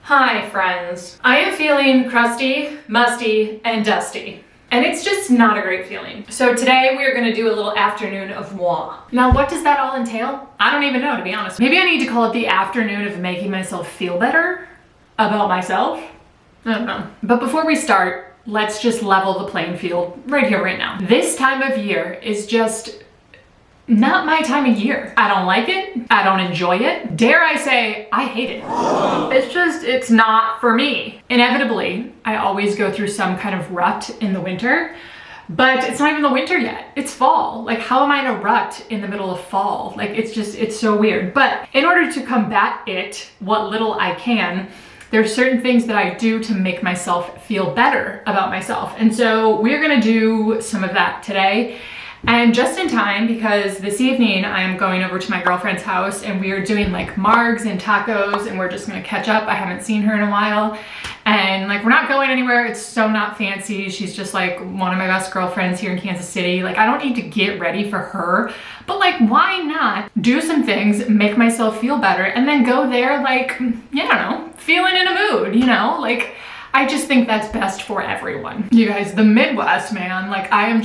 Hi friends. I am feeling crusty, musty, and dusty. And it's just not a great feeling. So today we are gonna do a little afternoon of moi. Now what does that all entail? I don't even know, to be honest. Maybe I need to call it the afternoon of making myself feel better about myself. I don't know. But before we start, let's just level the playing field right here, right now. This time of year is just not my time of year. I don't like it. I don't enjoy it. Dare I say, I hate it. It's not for me. Inevitably, I always go through some kind of rut in the winter, but it's not even the winter yet. It's fall. Like, how am I in a rut in the middle of fall? Like, it's so weird. But in order to combat it, what little I can, there's certain things that I do to make myself feel better about myself. And so we're gonna do some of that today. And just in time, because this evening I am going over to my girlfriend's house and we are doing like margs and tacos and we're just gonna catch up. I haven't seen her in a while. And like, we're not going anywhere. It's so not fancy. She's just like one of my best girlfriends here in Kansas City. Like, I don't need to get ready for her, but like, why not do some things, make myself feel better, and then go there like, I don't know, feeling in a mood, you know? Like, I just think that's best for everyone. You guys, the Midwest, man, like I'm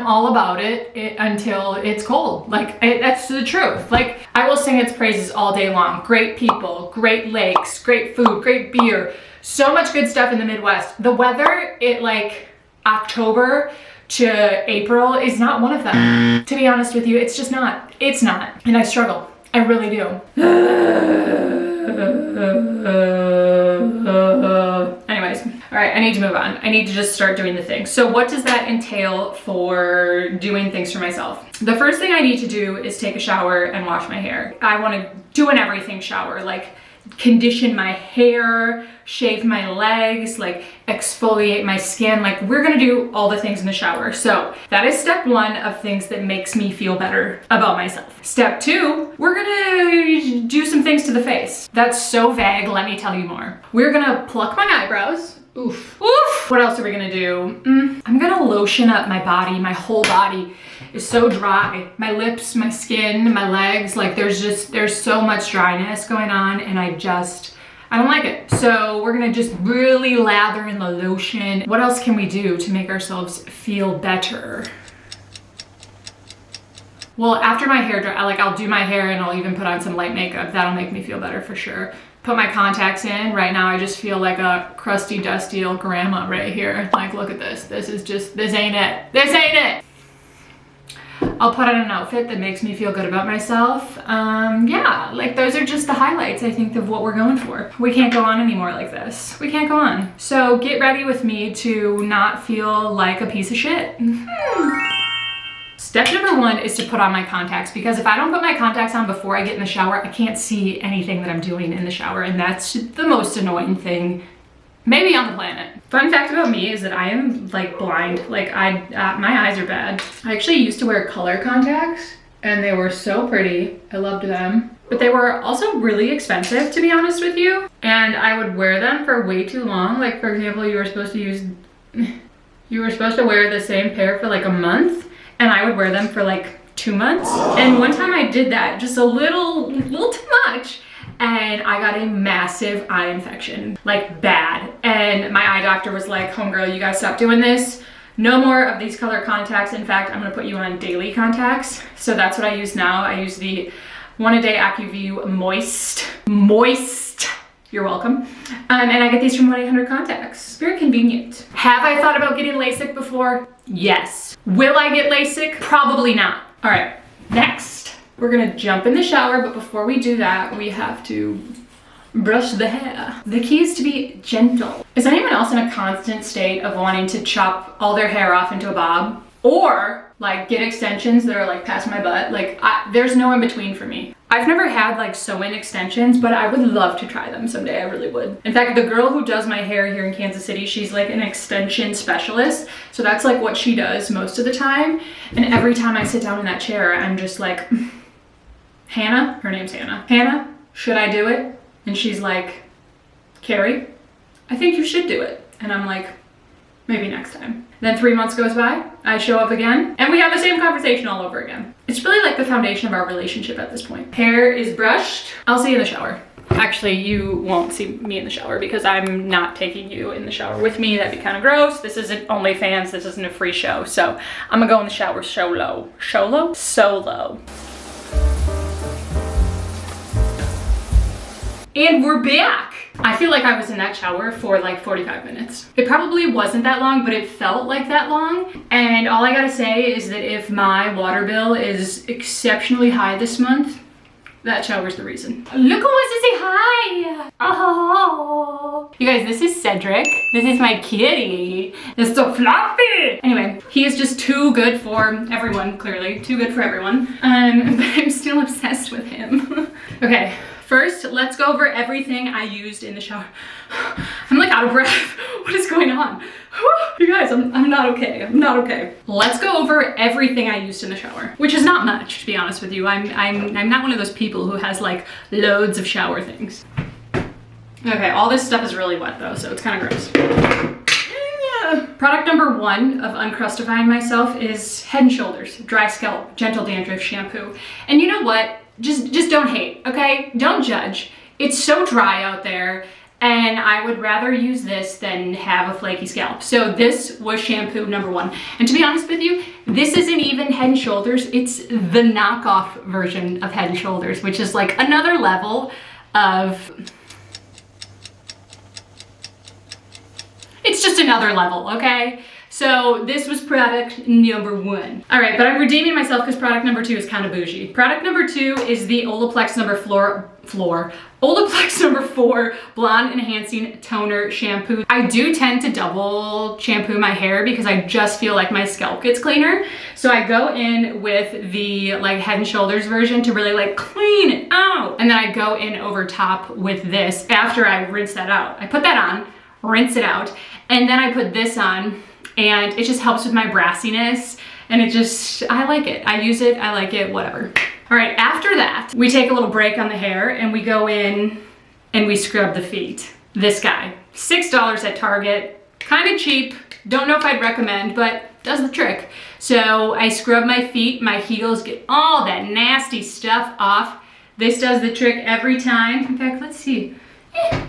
all about it until it's cold. Like, that's the truth. Like, I will sing its praises all day long. Great people, great lakes, great food, great beer, so much good stuff in the Midwest. The weather, like October to April is not one of them. To be honest with you, it's just not. It's not. And I struggle. I really do. Anyways, all right, I need to move on. I need to just start doing the thing. So what does that entail for doing things for myself? The first thing I need to do is take a shower and wash my hair. I want to do an everything shower, like condition my hair, shave my legs, like exfoliate my skin. Like, we're gonna do all the things in the shower. So that is step one of things that makes me feel better about myself. Step two, we're gonna do some things to the face. That's so vague, let me tell you more. We're gonna pluck my eyebrows. Oof. Oof. What else are we gonna do? I'm gonna lotion up my body. My whole body is so dry. My lips, my skin, my legs, like there's so much dryness going on, and I don't like it. So we're gonna just really lather in the lotion. What else can we do to make ourselves feel better? Well, after my hair dry, I'll do my hair and I'll even put on some light makeup. That'll make me feel better for sure. Put my contacts in. Right now I just feel like a crusty, dusty old grandma right here. Like, look at this. This ain't it. This ain't it. I'll put on an outfit that makes me feel good about myself. Yeah, like those are just the highlights, I think, of what we're going for. We can't go on anymore like this. We can't go on. So get ready with me to not feel like a piece of shit. Step number one is to put on my contacts, because if I don't put my contacts on before I get in the shower, I can't see anything that I'm doing in the shower, and that's the most annoying thing maybe on the planet. Fun fact about me is that I am like blind. Like, my eyes are bad. I actually used to wear color contacts and they were so pretty. I loved them. But they were also really expensive, to be honest with you. And I would wear them for way too long. Like, for example, you were supposed to wear the same pair for like a month, and I would wear them for like 2 months. And one time I did that, just a little too much, and I got a massive eye infection, like bad. And my eye doctor was like, homegirl, you gotta stop doing this. No more of these color contacts. In fact, I'm gonna put you on daily contacts. So that's what I use now. I use the One A Day AccuView Moist. You're welcome. And I get these from 1-800-Contacts. Very convenient. Have I thought about getting LASIK before? Yes. Will I get LASIK? Probably not. All right, next. We're gonna jump in the shower, but before we do that, we have to brush the hair. The key is to be gentle. Is anyone else in a constant state of wanting to chop all their hair off into a bob? Or like get extensions that are like past my butt? Like, there's no in between for me. I've never had like sew-in extensions, but I would love to try them someday. I really would. In fact, the girl who does my hair here in Kansas City, she's like an extension specialist. So that's like what she does most of the time. And every time I sit down in that chair, I'm just like, Hannah, her name's Hannah. Hannah, should I do it? And she's like, Carrie, I think you should do it. And I'm like, maybe next time. Then 3 months goes by, I show up again, and we have the same conversation all over again. It's really like the foundation of our relationship at this point. Hair is brushed. I'll see you in the shower. Actually, you won't see me in the shower because I'm not taking you in the shower with me. That'd be kind of gross. This isn't OnlyFans. This isn't a free show. So I'm gonna go in the shower solo. Solo. And we're back. I feel like I was in that shower for like 45 minutes. It probably wasn't that long, but it felt like that long. And all I gotta say is that if my water bill is exceptionally high this month, that shower's the reason. Look who wants to say hi. Oh. You guys, this is Cedric. This is my kitty. It's so fluffy. Anyway, he is just too good for everyone, clearly. Too good for everyone. But I'm still obsessed with him. Okay. First, let's go over everything I used in the shower. I'm like out of breath. What is going on? You guys, I'm not okay. I'm not okay. Let's go over everything I used in the shower, which is not much, to be honest with you. I'm not one of those people who has like loads of shower things. Okay, all this stuff is really wet though, so it's kind of gross. Product number 1 of uncrustifying myself is Head & Shoulders Dry Scalp Gentle Dandruff Shampoo. And you know what? Just don't hate, okay? Don't judge. It's so dry out there, and I would rather use this than have a flaky scalp. So this was shampoo number 1. And to be honest with you, this isn't even Head & Shoulders. It's the knockoff version of Head & Shoulders, which is like another level of... It's just another level, okay? So this was product number 1. All right, but I'm redeeming myself because product number 2 is kind of bougie. Product number 2 is the Olaplex number 4 Blonde Enhancing Toner Shampoo. I do tend to double shampoo my hair because I just feel like my scalp gets cleaner. So I go in with the like Head & Shoulders version to really like clean it out. And then I go in over top with this after I rinse that out. I put that on, rinse it out, and then I put this on. And it just helps with my brassiness, and it just, I like it. I use it, I like it, whatever. All right, after that, we take a little break on the hair and we go in and we scrub the feet. This guy, $6 at Target, kind of cheap. Don't know if I'd recommend, but does the trick. So I scrub my feet, my heels, get all that nasty stuff off. This does the trick every time. In fact, let's see.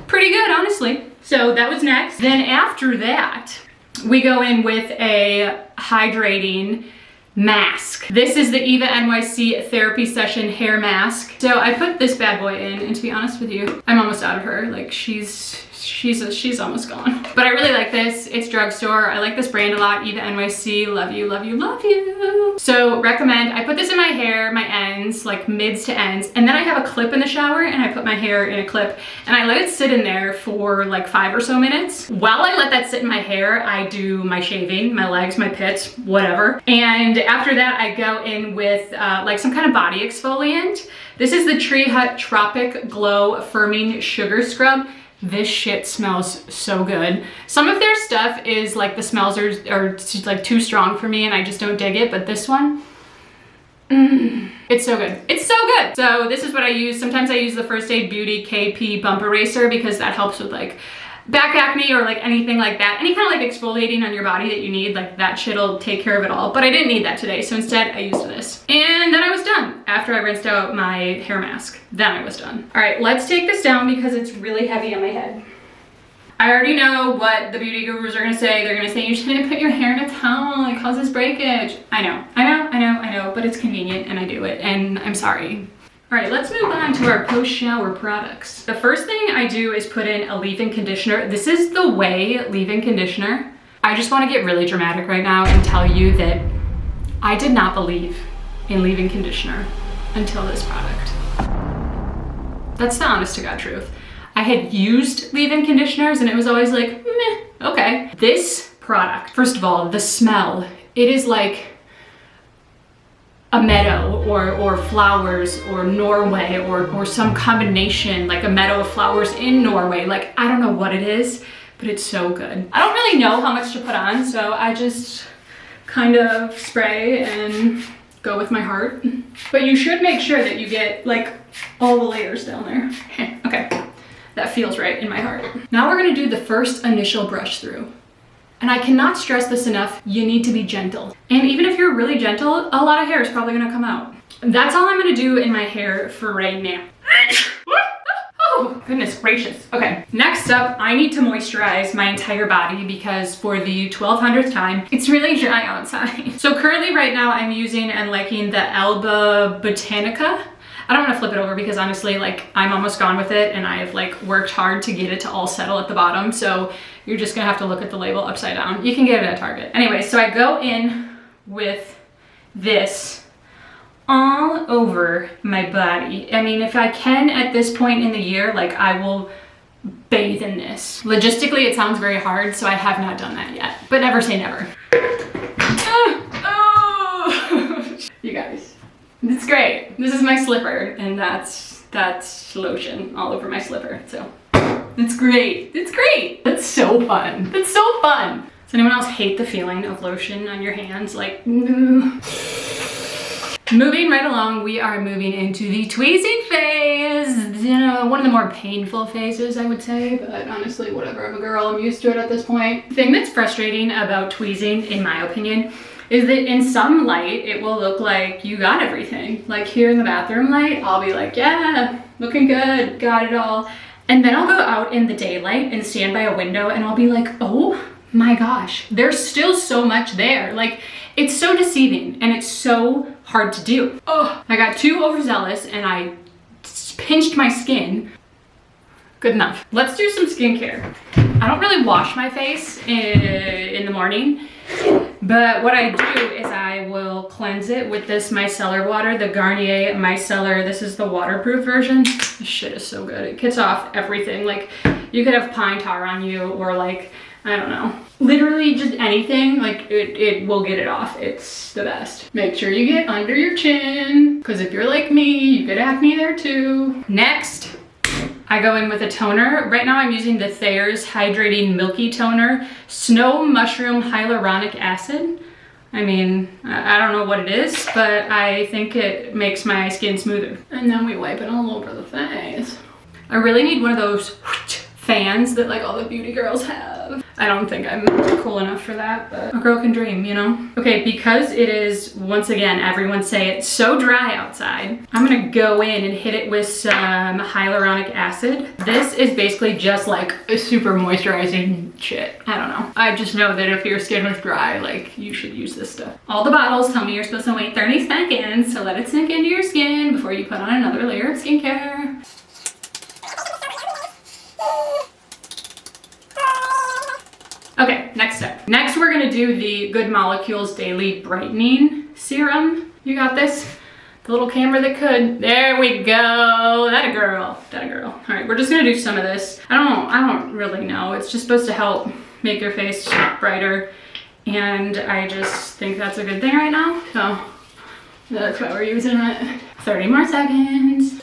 Pretty good, honestly. So that was next. Then after that, we go in with a hydrating mask. This is the Eva NYC Therapy Session Hair Mask. So I put this bad boy in, and to be honest with you, I'm almost out of her. Like she's almost gone. But I really like this. It's drugstore. I like this brand a lot. Eva NYC, love you, love you, love you. So recommend. I put this in my hair, my ends, like mids to ends, and then I have a clip in the shower and I put my hair in a clip and I let it sit in there for like 5 or so minutes. While I let that sit in my hair, I do my shaving, my legs, my pits, whatever. And after that, I go in with like some kind of body exfoliant. This is the Tree Hut Tropic Glow Firming Sugar Scrub. This shit smells so good. Some of their stuff is like the smells are like too strong for me and I just don't dig it, but this one, it's so good. It's so good. So this is what I use. Sometimes I use the First Aid Beauty KP Bump Eraser because that helps with like back acne or like anything like that. Any kind of like exfoliating on your body that you need, like that shit'll take care of it all. But I didn't need that today, so instead I used this. And then I was done after I rinsed out my hair mask. Then I was done. All right, let's take this down because it's really heavy on my head. I already know what the beauty gurus are gonna say. They're gonna say you shouldn't put your hair in a towel, it causes breakage. I know, but it's convenient and I do it, and I'm sorry. All right, let's move on to our post-shower products. The first thing I do is put in a leave-in conditioner. This is the Way leave-in conditioner. I just wanna get really dramatic right now and tell you that I did not believe in leave-in conditioner until this product. That's the honest to God truth. I had used leave-in conditioners and it was always like, meh, okay. This product, first of all, the smell, it is like a meadow or flowers or Norway or some combination, like a meadow of flowers in Norway. Like, I don't know what it is, but it's so good. I don't really know how much to put on, so I just kind of spray and go with my heart. But you should make sure that you get like all the layers down there. Okay, that feels right in my heart. Now we're gonna do the first initial brush through. And I cannot stress this enough, you need to be gentle. And even if you're really gentle, a lot of hair is probably gonna come out. That's all I'm gonna do in my hair for right now. Oh, goodness gracious. Okay, next up, I need to moisturize my entire body because for the 1200th time, it's really dry outside. So currently right now I'm using and liking the Alba Botanica. I don't want to flip it over because honestly, like, I'm almost gone with it and I've like worked hard to get it to all settle at the bottom. So you're just gonna have to look at the label upside down. You can get it at Target. Anyway, so I go in with this all over my body. I mean, if I can at this point in the year, like, I will bathe in this. Logistically, it sounds very hard, so I have not done that yet. But never say never. You guys. It's great. This is my slipper, and that's lotion all over my slipper. So it's great. It's great. That's so fun. That's so fun. Does anyone else hate the feeling of lotion on your hands? Like, moving right along, we are moving into the tweezing phase. You know, one of the more painful phases, I would say, but honestly, whatever. I'm a girl, I'm used to it at this point. The thing that's frustrating about tweezing, in my opinion, is that in some light, it will look like you got everything. Like here in the bathroom light, I'll be like, yeah, looking good, got it all. And then I'll go out in the daylight and stand by a window and I'll be like, oh my gosh, there's still so much there. Like, it's so deceiving and it's so hard to do. Oh, I got too overzealous and I pinched my skin. Good enough. Let's do some skincare. I don't really wash my face in the morning, but what I do is I will cleanse it with this micellar water, the Garnier micellar. This is the waterproof version. This shit is so good. It gets off everything. Like, you could have pine tar on you or like, I don't know, literally just anything, like it will get it off. It's the best. Make sure you get under your chin, because if you're like me, you get acne there too. Next, I go in with a toner. Right now I'm using the Thayer's Hydrating Milky Toner, Snow Mushroom Hyaluronic Acid. I mean, I don't know what it is, but I think it makes my skin smoother. And then we wipe it all over the face. I really need one of those fans that like all the beauty girls have. I don't think I'm cool enough for that, but a girl can dream, you know? Okay, because it is, once again, everyone say it, so dry outside, I'm gonna go in and hit it with some hyaluronic acid. This is basically just like a super moisturizing shit. I don't know. I just know that if your skin was dry, like, you should use this stuff. All the bottles tell me you're supposed to wait 30 seconds, so let it sink into your skin before you put on another layer of skincare. Okay, next step. Next, we're gonna do the Good Molecules Daily Brightening Serum. You got this? The little camera that could. There we go. That a girl. That a girl. All right, we're just gonna do some of this. I don't really know. It's just supposed to help make your face brighter. And I just think that's a good thing right now. So that's why we're using it. 30 more seconds.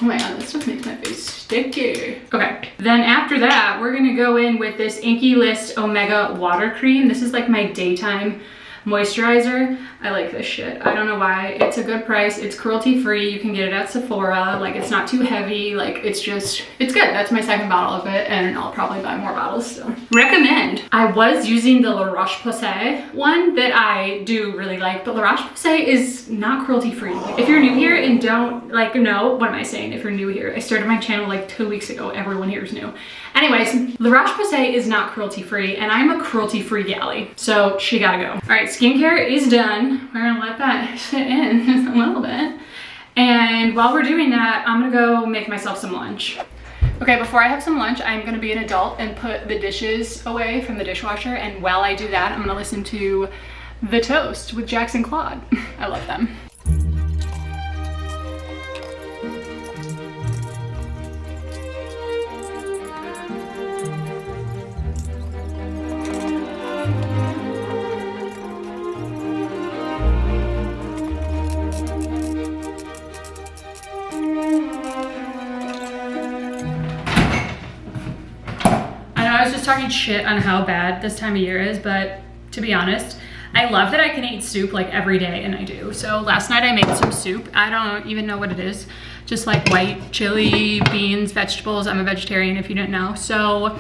Oh my god, this stuff makes my face sticky. Okay, then after that, we're gonna go in with this Inky List Omega Water Cream. This is like my daytime moisturizer. I like this shit. I don't know why. It's a good price. It's cruelty free. You can get it at Sephora. Like, it's not too heavy. Like, it's good. That's my second bottle of it, and I'll probably buy more bottles, so. Recommend. I was using the La Roche-Posay one that I do really like, but La Roche-Posay is not cruelty free. If you're new here and don't, like, know, what am I saying? If you're new here, I started my channel like 2 weeks ago. Everyone here is new. Anyways, La Roche-Posay is not cruelty free, and I'm a cruelty free galley, so she gotta go. All right, skincare is done. We're gonna let that sit in just a little bit. And while we're doing that, I'm gonna go make myself some lunch. Okay, before I have some lunch, I'm gonna be an adult and put the dishes away from the dishwasher. And while I do that, I'm gonna listen to The Toast with Jackson Claude. I love them. Talking shit on how bad this time of year is, but to be honest, I love that I can eat soup like every day, and I do. So last night I made some soup. I don't even know what it is. Just like white chili, beans, vegetables. I'm a vegetarian if you didn't know. So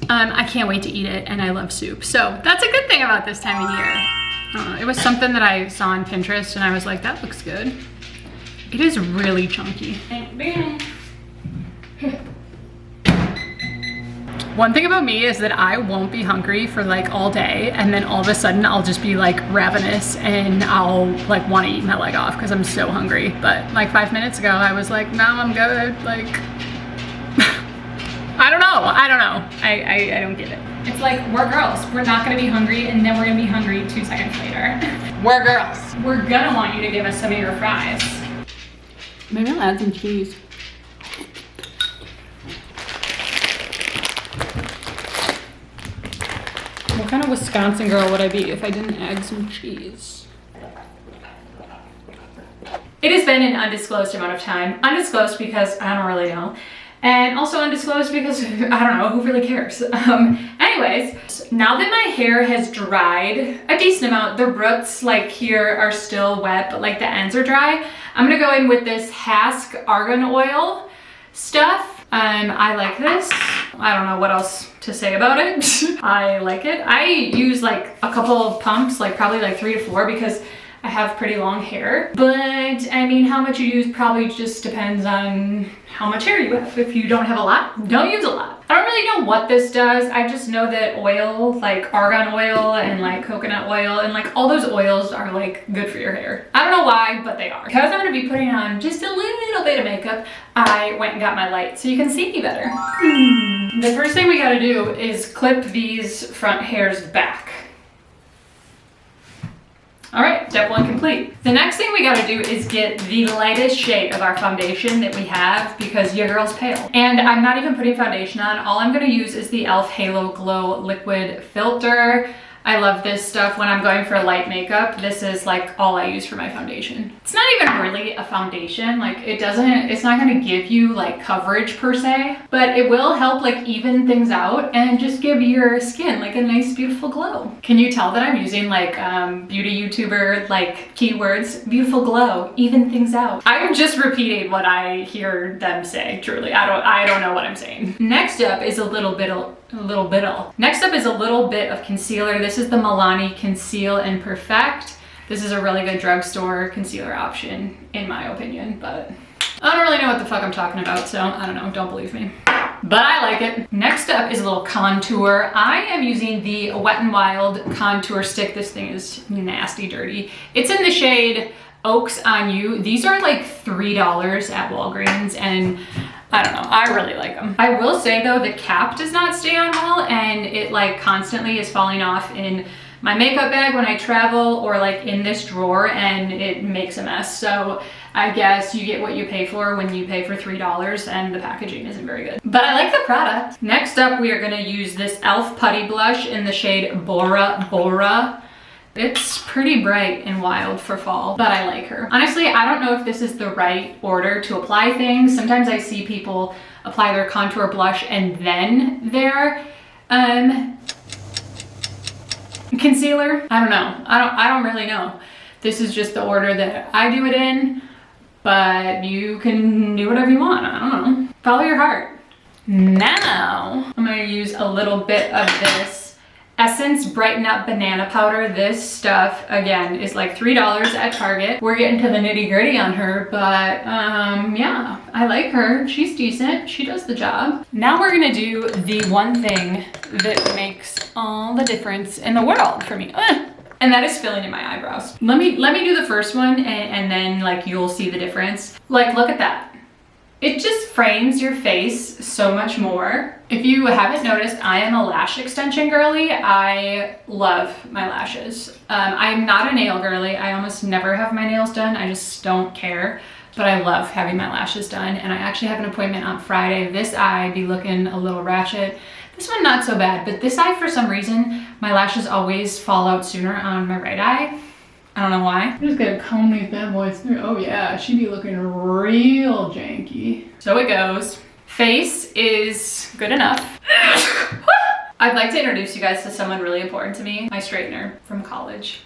I can't wait to eat it, and I love soup. So that's a good thing about this time of year. I don't know, it was something that I saw on Pinterest and I was like, that looks good. It is really chunky. One thing about me is that I won't be hungry for like all day, and then all of a sudden I'll just be like ravenous and I'll like want to eat my leg off because I'm so hungry. But like 5 minutes ago I was like, no, I'm good. Like, I don't know. I don't get it. It's like, we're girls. We're not gonna be hungry and then we're gonna be hungry 2 seconds later. We're girls. We're gonna want you to give us some of your fries. Maybe I'll add some cheese. What kind of Wisconsin girl would I be if I didn't add some cheese? It has been an undisclosed amount of time. Undisclosed because I don't really know. And also undisclosed because I don't know, who really cares? Anyways, now that my hair has dried a decent amount, the roots like here are still wet, but like the ends are dry, I'm gonna go in with this Hask argan oil stuff. I like this. I don't know what else to say about it. I like it. I use like a couple of pumps, like probably like 3 to 4 because I have pretty long hair. But I mean, how much you use probably just depends on how much hair you have. If you don't have a lot, don't use a lot. I don't really know what this does. I just know that oil, like argan oil and like coconut oil and like all those oils are like good for your hair. I don't know why, but they are. Because I'm gonna be putting on just a little bit of makeup, I went and got my light so you can see me better. The first thing we gotta do is clip these front hairs back. All right, step 1 complete. The next thing we gotta do is get the lightest shade of our foundation that we have because your girl's pale. And I'm not even putting foundation on. All I'm gonna use is the e.l.f. Halo Glow Liquid Filter. I love this stuff when I'm going for light makeup. This is like all I use for my foundation. It's not even really a foundation. Like it's not gonna give you like coverage per se, but it will help like even things out and just give your skin like a nice, beautiful glow. Can you tell that I'm using like beauty YouTuber like keywords? Beautiful glow, even things out. I'm just repeating what I hear them say, truly. I don't know what I'm saying. Next up is a little bit of concealer. This is the Milani Conceal and Perfect. This is a really good drugstore concealer option in my opinion, but I don't really know what the fuck I'm talking about, so I don't know, don't believe me. But I like it. Next up is a little contour. I am using the Wet n Wild contour stick. This thing is nasty dirty. It's in the shade Oaks on You. These are like $3 at Walgreens and I don't know, I really like them. I will say though, the cap does not stay on well and it like constantly is falling off in my makeup bag when I travel or like in this drawer and it makes a mess. So I guess you get what you pay for when you pay for $3 and the packaging isn't very good. But I like the product. Next up, we are gonna use this e.l.f. Putty Blush in the shade Bora Bora. It's pretty bright and wild for fall, but I like her. Honestly, I don't know if this is the right order to apply things. Sometimes I see people apply their contour blush and then their concealer. I don't know. I don't really know. This is just the order that I do it in, but you can do whatever you want. I don't know. Follow your heart. Now, I'm gonna use a little bit of this Essence Brighten Up Banana Powder. This stuff, again, is like $3 at Target. We're getting to the nitty gritty on her, but yeah, I like her. She's decent, she does the job. Now we're gonna do the one thing that makes all the difference in the world for me. And that is filling in my eyebrows. Let me do the first one and then like you'll see the difference. Like, look at that. It just frames your face so much more. If you haven't noticed, I am a lash extension girly. I love my lashes. I'm not a nail girly. I almost never have my nails done. I just don't care. But I love having my lashes done. And I actually have an appointment on Friday. This eye be looking a little ratchet. This one not so bad, but this eye, for some reason, my lashes always fall out sooner on my right eye. I don't know why. I'm just gonna comb these bad boys through. Oh yeah, she be looking real janky. So it goes. Face is good enough. I'd like to introduce you guys to someone really important to me, my straightener from college.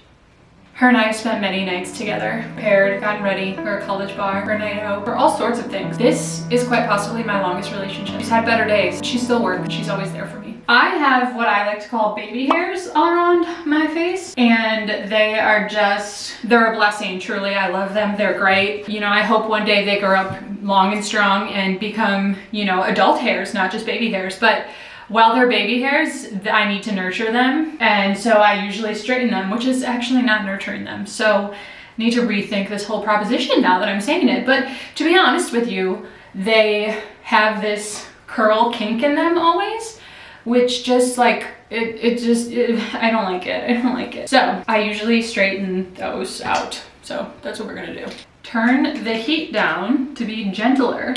Her and I have spent many nights together, paired, gotten ready for a college bar, for a night out, for all sorts of things. This is quite possibly my longest relationship. She's had better days. She's still working. She's always there for me. I have what I like to call baby hairs all around my face, and they're a blessing, truly. I love them, they're great. You know, I hope one day they grow up long and strong and become, you know, adult hairs, not just baby hairs. But while they're baby hairs, I need to nurture them, and so I usually straighten them, which is actually not nurturing them. So I need to rethink this whole proposition now that I'm saying it. But to be honest with you, they have this curl kink in them always, which just like, I don't like it. I don't like it. So I usually straighten those out. So that's what we're gonna do. Turn the heat down to be gentler.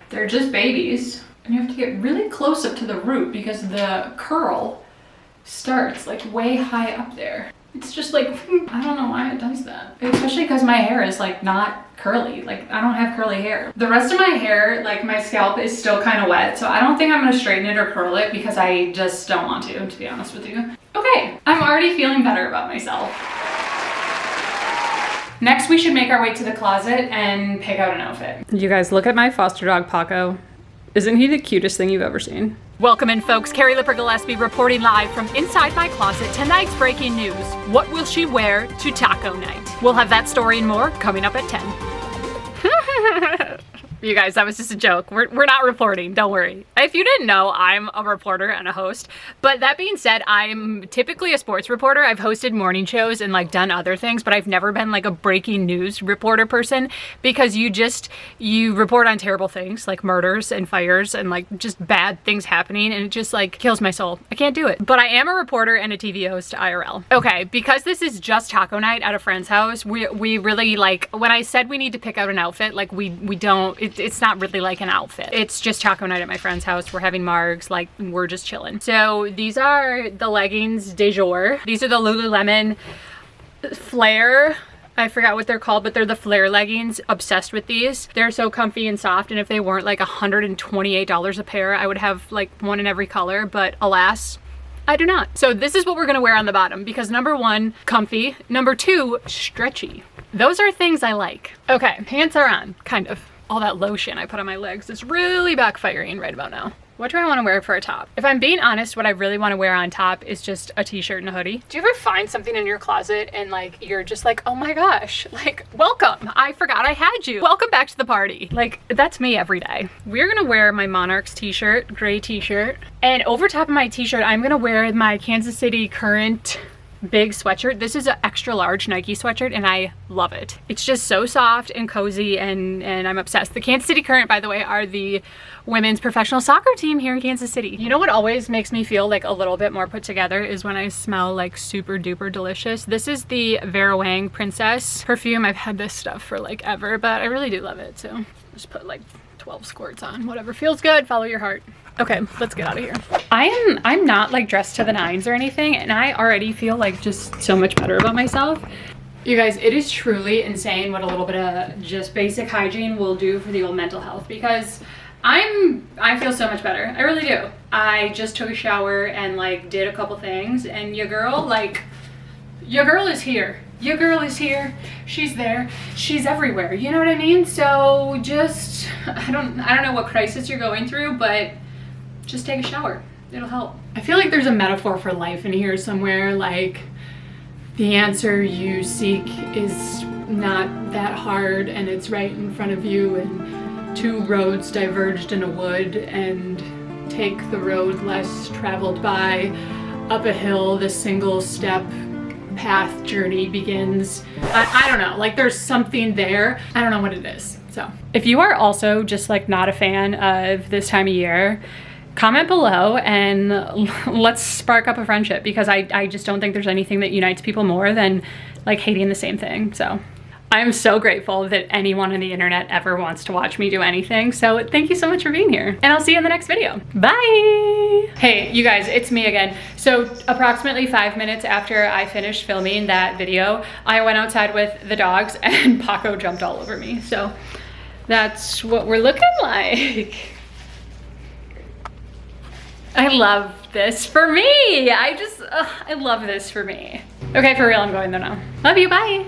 They're just babies. And you have to get really close up to the root because the curl starts like way high up there. It's just like, I don't know why it does that. Especially because my hair is like not curly. Like I don't have curly hair. The rest of my hair, like my scalp is still kind of wet. So I don't think I'm gonna straighten it or curl it because I just don't want to be honest with you. Okay, I'm already feeling better about myself. Next, we should make our way to the closet and pick out an outfit. You guys, look at my foster dog, Paco. Isn't he the cutest thing you've ever seen? Welcome in, folks. Carrie Gillespie reporting live from inside my closet. Tonight's breaking news. What will she wear to taco night? We'll have that story and more coming up at 10. You guys, that was just a joke. We're not reporting, don't worry. If you didn't know, I'm a reporter and a host. But that being said, I'm typically a sports reporter. I've hosted morning shows and like done other things, but I've never been like a breaking news reporter person because you report on terrible things like murders and fires and like just bad things happening, and it just like kills my soul. I can't do it. But I am a reporter and a TV host IRL. Okay, because this is just taco night at a friend's house, we really like, when I said we need to pick out an outfit, like we don't, it's not really like an outfit. It's just taco night at my friend's house. We're having margs, like we're just chilling. So these are the leggings de jour. These are the Lululemon flare. I forgot what they're called, but they're the flare leggings. Obsessed with these. They're so comfy and soft, and if they weren't like $128 a pair, I would have like one in every color, but alas, I do not. So this is what we're gonna wear on the bottom because number one, comfy. Number two, stretchy. Those are things I like. Okay, pants are on, kind of. All that lotion I put on my legs is really backfiring right about now. What do I want to wear for a top? If I'm being honest, what I really want to wear on top is just a t-shirt and a hoodie. Do you ever find something in your closet and like you're just like, oh my gosh, like welcome, I forgot I had you. Welcome back to the party. Like that's me every day. We're gonna wear my Monarchs t-shirt, gray t-shirt, and over top of my t-shirt I'm gonna wear my Kansas City Current big sweatshirt. This is an extra large Nike sweatshirt and I love it. It's just so soft and cozy and I'm obsessed. The Kansas City Current, by the way, are the women's professional soccer team here in Kansas City. You know what always makes me feel like a little bit more put together is when I smell like super duper delicious. This is the Vera Wang Princess perfume. I've had this stuff for like ever, but I really do love it. So just put like 12 squirts on, whatever feels good, follow your heart. Okay, let's get out of here. I'm not like dressed to the nines or anything, and I already feel like just so much better about myself. You guys, it is truly insane what a little bit of just basic hygiene will do for the old mental health, because I feel so much better. I really do. I just took a shower and like did a couple things, and your girl is here. Your girl is here, she's there, she's everywhere, you know what I mean? So just, I don't know what crisis you're going through, but just take a shower, it'll help. I feel like there's a metaphor for life in here somewhere, like the answer you seek is not that hard and it's right in front of you, and two roads diverged in a wood, and take the road less traveled by. Up a hill, the single step path journey begins. I don't know, like there's something there. I don't know what it is. So if you are also just like not a fan of this time of year, comment below and let's spark up a friendship, because I just don't think there's anything that unites people more than like hating the same thing. So I'm so grateful that anyone on the internet ever wants to watch me do anything. So thank you so much for being here, and I'll see you in the next video. Bye. Hey, you guys, it's me again. So approximately 5 minutes after I finished filming that video, I went outside with the dogs and Paco jumped all over me. So that's what we're looking like. I love this for me. I love this for me. Okay, for real, I'm going though now. Love you, bye.